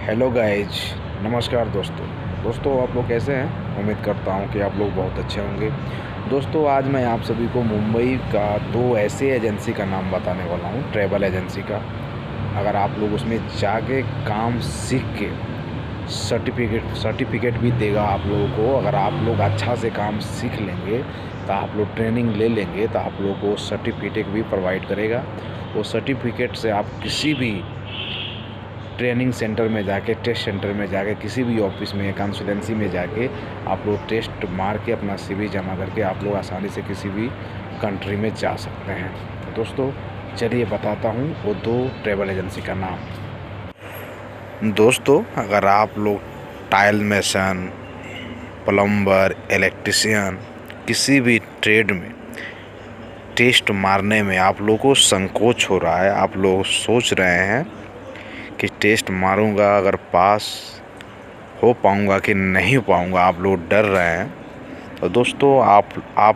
Hello guys, नमस्कार दोस्तों आप लोग कैसे हैं। उम्मीद करता हूं कि आप लोग बहुत अच्छे होंगे। दोस्तों आज मैं आप सभी को मुंबई का दो ऐसे एजेंसी का नाम बताने वाला हूं, ट्रैवल एजेंसी का। अगर आप लोग उसमें जाके काम सीख के सर्टिफिकेट भी देगा आप लोगों को। अगर आप लोग अच्छा से काम सीख लेंगे तो आप लोग ट्रेनिंग ले लेंगे तो आप लोग को सर्टिफिकेट भी प्रोवाइड करेगा। वो सर्टिफिकेट से आप किसी भी ट्रेनिंग सेंटर में जाके, टेस्ट सेंटर में जाके, किसी भी ऑफिस में, कंसल्टेंसी में जाके आप लोग टेस्ट मार के अपना CV जमा करके आप लोग आसानी से किसी भी कंट्री में जा सकते हैं। तो दोस्तों चलिए बताता हूँ वो दो ट्रैवल एजेंसी का नाम। दोस्तों अगर आप लोग टाइल मेसन, प्लम्बर, इलेक्ट्रिशियन, किसी भी ट्रेड में टेस्ट मारने में आप लोगों को संकोच हो रहा है, आप लोग सोच रहे हैं कि टेस्ट मारूंगा अगर पास हो पाऊंगा कि नहीं पाऊंगा, आप लोग डर रहे हैं, तो दोस्तों आप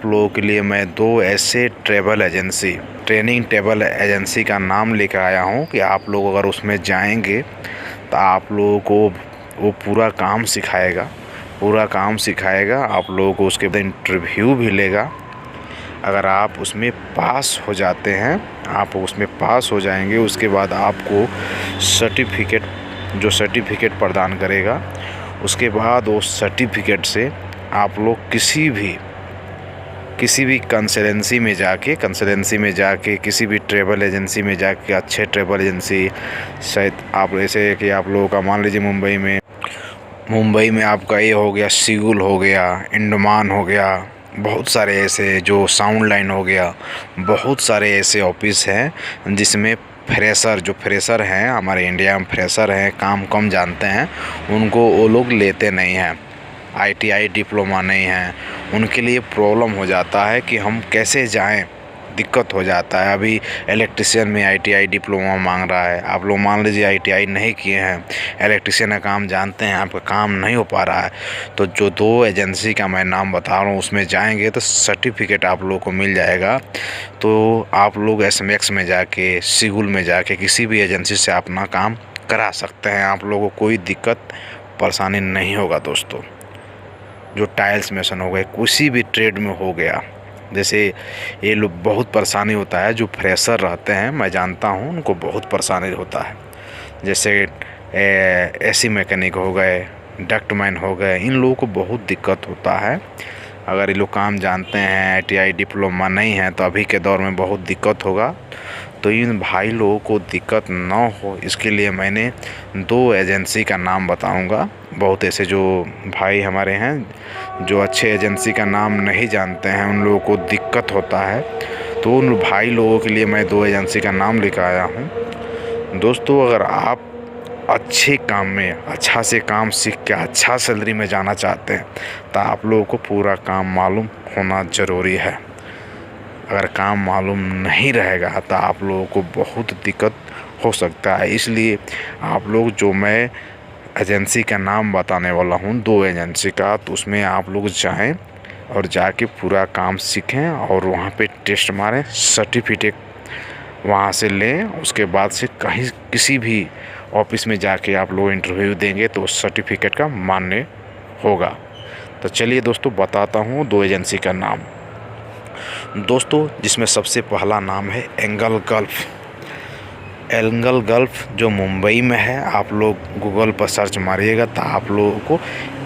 लोगों के लिए मैं दो ऐसे ट्रेनिंग ट्रैवल एजेंसी का नाम लेकर आया हूं कि आप लोग अगर उसमें जाएंगे तो आप लोगों को वो पूरा काम सिखाएगा। आप लोगों को उसके बाद इंटरव्यू भी लेगा। अगर आप उसमें पास हो जाते हैं, आप उसमें पास हो जाएंगे, उसके बाद आपको सर्टिफिकेट प्रदान करेगा। उसके बाद वो सर्टिफिकेट से आप लोग किसी भी कंसल्टेंसी में जाके किसी भी ट्रैवल एजेंसी में जाके, अच्छे ट्रैवल एजेंसी शायद आप जैसे कि आप लोगों का मान लीजिए मुंबई में आपका ये हो गया, सिगुल हो गया, इंडमान हो गया, बहुत सारे ऐसे, जो साउंड लाइन हो गया, बहुत सारे ऐसे ऑफिस हैं जिसमें फ्रेशर हैं, हमारे इंडिया में फ्रेशर हैं, काम कम जानते हैं, उनको वो लोग लेते नहीं हैं। ITI डिप्लोमा नहीं है, उनके लिए प्रॉब्लम हो जाता है कि हम कैसे जाएं, दिक्कत हो जाता है। अभी इलेक्ट्रिशियन में ITI डिप्लोमा मांग रहा है। आप लोग मान लीजिए ITI नहीं किए हैं, इलेक्ट्रिशियन का काम जानते हैं, आपका काम नहीं हो पा रहा है, तो जो दो एजेंसी का मैं नाम बता रहा हूँ उसमें जाएंगे तो सर्टिफिकेट आप लोगों को मिल जाएगा। तो आप लोग SMX में जाके, सिगुल में जाके किसी भी एजेंसी से अपना काम करा सकते हैं। आप लोगों को कोई दिक्कत परेशानी नहीं होगा। दोस्तों जो टाइल्स मेसन हो गए, किसी भी ट्रेड में हो गया, जैसे ये लोग बहुत परेशानी होता है, जो फ्रेशर रहते हैं मैं जानता हूँ उनको बहुत परेशानी होता है। जैसे AC मैकेनिक हो गए, डक्टमैन हो गए, इन लोगों को बहुत दिक्कत होता है। अगर ये लोग काम जानते हैं, ITI डिप्लोमा नहीं है, तो अभी के दौर में बहुत दिक्कत होगा। तो इन भाई लोगों को दिक्कत ना हो, इसके लिए मैंने दो एजेंसी का नाम बताऊंगा। बहुत ऐसे जो भाई हमारे हैं जो अच्छे एजेंसी का नाम नहीं जानते हैं, उन लोगों को दिक्कत होता है, तो उन भाई लोगों के लिए मैं दो एजेंसी का नाम लेकर आया हूं। दोस्तों अगर आप अच्छे काम में अच्छा से काम सीख के अच्छा सैलरी में जाना चाहते हैं तो आप लोगों को पूरा काम मालूम होना ज़रूरी है। अगर काम मालूम नहीं रहेगा तो आप लोगों को बहुत दिक्कत हो सकता है। इसलिए आप लोग, जो मैं एजेंसी का नाम बताने वाला हूँ, दो एजेंसी का, तो उसमें आप लोग जाएं और जाके पूरा काम सीखें और वहाँ पे टेस्ट मारें, सर्टिफिकेट वहाँ से लें। उसके बाद से कहीं किसी भी ऑफिस में जाके आप लोग इंटरव्यू देंगे तो उस सर्टिफिकेट का मान्य होगा। तो चलिए दोस्तों बताता हूँ दो एजेंसी का नाम। दोस्तों जिसमें सबसे पहला नाम है एंगल गल्फ, जो मुंबई में है। आप लोग गूगल पर सर्च मारिएगा तो आप लोगों को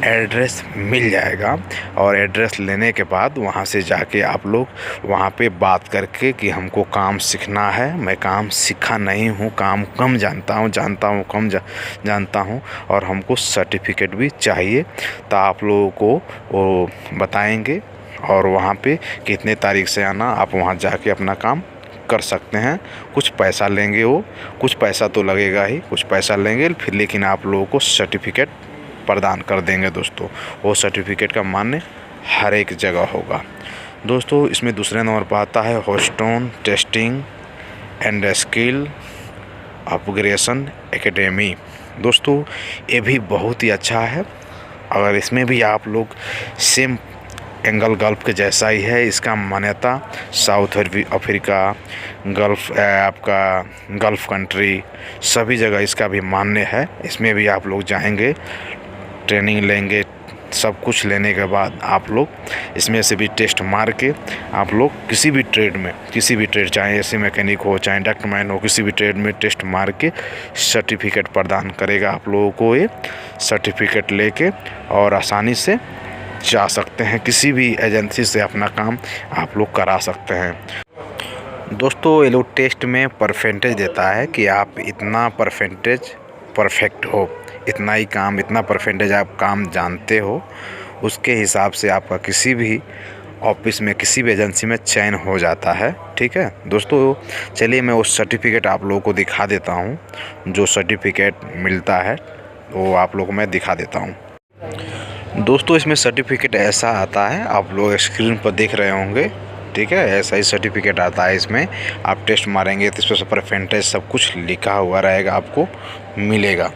एड्रेस मिल जाएगा, और एड्रेस लेने के बाद वहाँ से जाके आप लोग वहाँ पे बात करके कि हमको काम सीखना है, मैं काम सीखा नहीं हूँ, काम कम जानता हूँ, कम जानता हूँ, और हमको सर्टिफिकेट भी चाहिए, तो आप लोगों को वो बताएंगे। और वहाँ पे कितने तारीख से आना, आप वहाँ जाके अपना काम कर सकते हैं। कुछ पैसा लेंगे, वो कुछ पैसा तो लगेगा ही, कुछ पैसा लेंगे फिर, लेकिन आप लोगों को सर्टिफिकेट प्रदान कर देंगे। दोस्तों वो सर्टिफिकेट का मान्य हर एक जगह होगा। दोस्तों इसमें दूसरे नंबर पर आता है Houston testing and skill upgradation academy. दोस्तों ये भी बहुत ही अच्छा है। अगर इसमें भी आप लोग सेम एंगल गल्फ के जैसा ही है। इसका मान्यता साउथ अफ्रीका, आपका गल्फ कंट्री, सभी जगह इसका भी मान्य है। इसमें भी आप लोग जाएंगे, ट्रेनिंग लेंगे, सब कुछ लेने के बाद आप लोग इसमें से भी टेस्ट मार के आप लोग किसी भी ट्रेड, चाहे एसी मैकेनिक हो, चाहे डक्टमैन हो, किसी भी ट्रेड में टेस्ट मार के सर्टिफिकेट प्रदान करेगा आप लोगों को। ये सर्टिफिकेट लेके और आसानी से जा सकते हैं, किसी भी एजेंसी से अपना काम आप लोग करा सकते हैं। दोस्तों ये लोग टेस्ट में परसेंटेज देता है कि आप इतना परसेंटेज परफेक्ट हो, इतना ही काम, इतना परसेंटेज आप काम जानते हो, उसके हिसाब से आपका किसी भी ऑफिस में, किसी भी एजेंसी में चयन हो जाता है। ठीक है दोस्तों, चलिए मैं उस सर्टिफिकेट आप लोगों को दिखा देता हूँ। जो सर्टिफिकेट मिलता है वो आप लोगों को मैं दिखा देता हूँ। दोस्तों इसमें सर्टिफिकेट ऐसा आता है, आप लोग स्क्रीन पर देख रहे होंगे। ठीक है, ऐसा ही सर्टिफिकेट आता है। इसमें आप टेस्ट मारेंगे तो इस पर परसेंटेज सब कुछ लिखा हुआ रहेगा, आपको मिलेगा।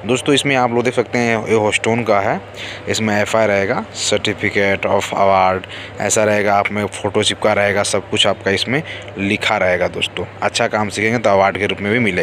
दोस्तों इसमें आप लोग देख सकते हैं ये होस्टोन का है। इसमें FI रहेगा, सर्टिफिकेट ऑफ अवार्ड ऐसा रहेगा, आप में फ़ोटो चिपका रहेगा, सब कुछ आपका इसमें लिखा रहेगा। दोस्तों अच्छा काम सीखेंगे तो अवार्ड के रूप में भी मिलेगा।